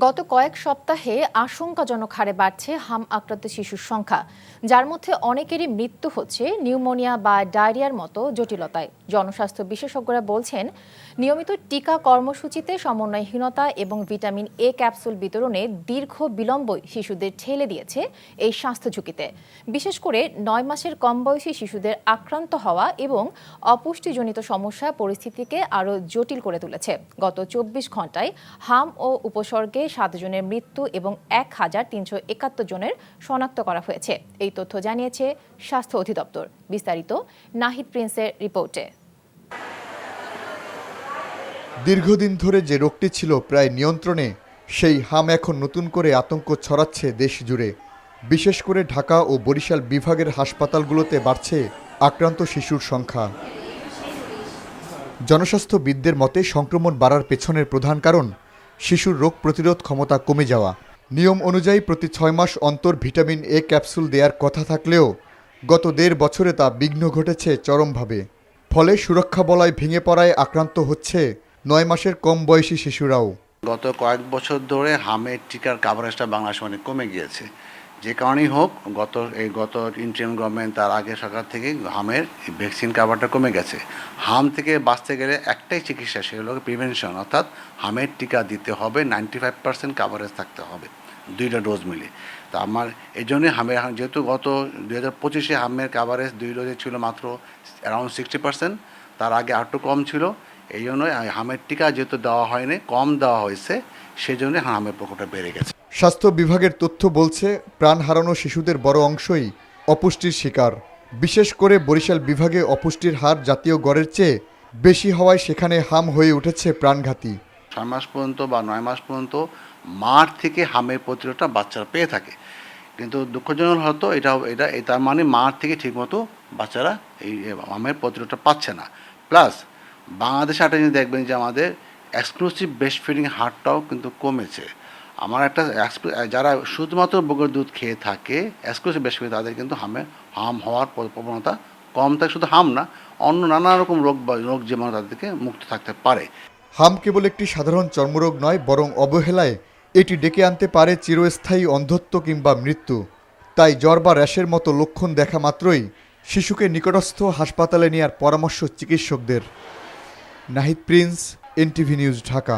গত কয়েক সপ্তাহে আশঙ্কাজনক হারে বাড়ছে হাম আক্রান্ত শিশুর সংখ্যা, যার মধ্যে অনেকেরই মৃত্যু হচ্ছে নিউমোনিয়া বা ডায়রিয়ার মতো জটিলতায়। জনস্বাস্থ্য বিশেষজ্ঞরা বলছেন, নিয়মিত টিকা কর্মসূচিতে সমন্বয়হীনতা এবং ভিটামিন এ ক্যাপসুল বিতরণে দীর্ঘ বিলম্বই শিশুদের ঠেলে দিয়েছে এই স্বাস্থ্য ঝুঁকিতে। বিশেষ করে 9 মাসের কম বয়সী শিশুদের আক্রান্ত হওয়া এবং অপুষ্টিজনিত সমস্যা পরিস্থিতিকে আরও জটিল করে তুলেছে। গত 24 ঘন্টায় হাম ও উপসর্গে 7 জনের মৃত্যু এবং 1371 জনের শনাক্ত করা হয়েছে। এই তথ্য জানিয়েছে স্বাস্থ্য অধিদপ্তর। বিস্তারিত নাহিদ প্রিন্সের রিপোর্টে। দীর্ঘদিন ধরে যে রোগটি ছিল প্রায় নিয়ন্ত্রণে, সেই হাম এখন নতুন করে আতঙ্ক ছড়াচ্ছে দেশ জুড়ে। বিশেষ করে ঢাকা ও বরিশাল বিভাগের হাসপাতালগুলোতে বাড়ছে আক্রান্ত শিশুর সংখ্যা। জনস্বাস্থ্যবিদদের মতে সংক্রমণ বাড়ার পেছনের প্রধান কারণ শিশুর রোগ প্রতিরোধ ক্ষমতা কমে যাওয়া। নিয়ম অনুযায়ী প্রতি 6 মাস অন্তর ভিটামিন এ ক্যাপসুল দেওয়ার কথা থাকলেও গত 1.5 বছরে তা বিঘ্ন ঘটেছে চরমভাবে। ফলে সুরক্ষা বলয় ভেঙে পড়ায় আক্রান্ত হচ্ছে 9 মাসের কম বয়সী শিশুরাও। গত কয়েক বছর ধরে হামের টিকার কাভারেজটা বাংলাদেশে অনেক কমে গিয়েছে। যে কারণেই হোক, গত ইন্টারিম গভর্নমেন্ট তার আগে সরকার থেকে হামের ভ্যাকসিন কাভারটা কমে গেছে। হাম থেকে বাঁচতে গেলে একটাই চিকিৎসা, সেগুলো প্রিভেনশন, অর্থাৎ হামের টিকা দিতে হবে, 95% কাভারেজ থাকতে হবে 2টা ডোজ মিলে। তা আমার এই জন্যই হামের, যেহেতু গত 2025-এ হামের কাভারেজ 2 ডোজে ছিল মাত্র অ্যারাউন্ড 60%, তার আগে আরটু কম ছিল। এই জন্যই হামের টিকা যেহেতু দেওয়া হয়নি, কম দেওয়া হয়েছে, সেই জন্য হামের প্রকোপটা বেড়ে গেছে। স্বাস্থ্য বিভাগের তথ্য বলছে, প্রাণ হারানো শিশুদের বড় অংশই অপুষ্টির শিকার। বিশেষ করে বরিশাল বিভাগে অপুষ্টির হার জাতীয় গড়ের চেয়ে বেশি হওয়ায় সেখানে হাম হয়ে উঠেছে প্রাণঘাতী। 6 মাস পর্যন্ত বা 9 মাস পর্যন্ত মার থেকে হামের প্রতিরোধটা বাচ্চারা পেয়ে থাকে, কিন্তু দুঃখজনক হতো এটা তার মানে মার থেকে ঠিকমতো বাচ্চারা এই হামের প্রতিরোধটা পাচ্ছে না। প্লাস বাংলাদেশে একটা জিনিস দেখবেন যে আমাদের এক্সক্লুসিভ ব্রেস্ট ফিডিং হারটাও কিন্তু কমেছে। আমার একটা যারা শুধুমাত্র বুকের দুধ খেয়ে থাকে এক্সক্লুসিভ ব্রেস্ট ফিডিং, তাদের কিন্তু হাম হওয়ার প্রবণতা কম থাকে। শুধু হাম না, অন্য নানা রকম রোগ যেমন তাদেরকে মুক্ত থাকতে পারে। হাম কেবল একটি সাধারণ চর্মরোগ নয়, বরং অবহেলায় এটি ডেকে আনতে পারে চিরস্থায়ী অন্ধত্ব কিংবা মৃত্যু। তাই জ্বর বা র্যাশের মতো লক্ষণ দেখা মাত্রই শিশুকে নিকটস্থ হাসপাতালে নেওয়ার পরামর্শ চিকিৎসকদের। Nahid Prince, NTV news, Dhaka.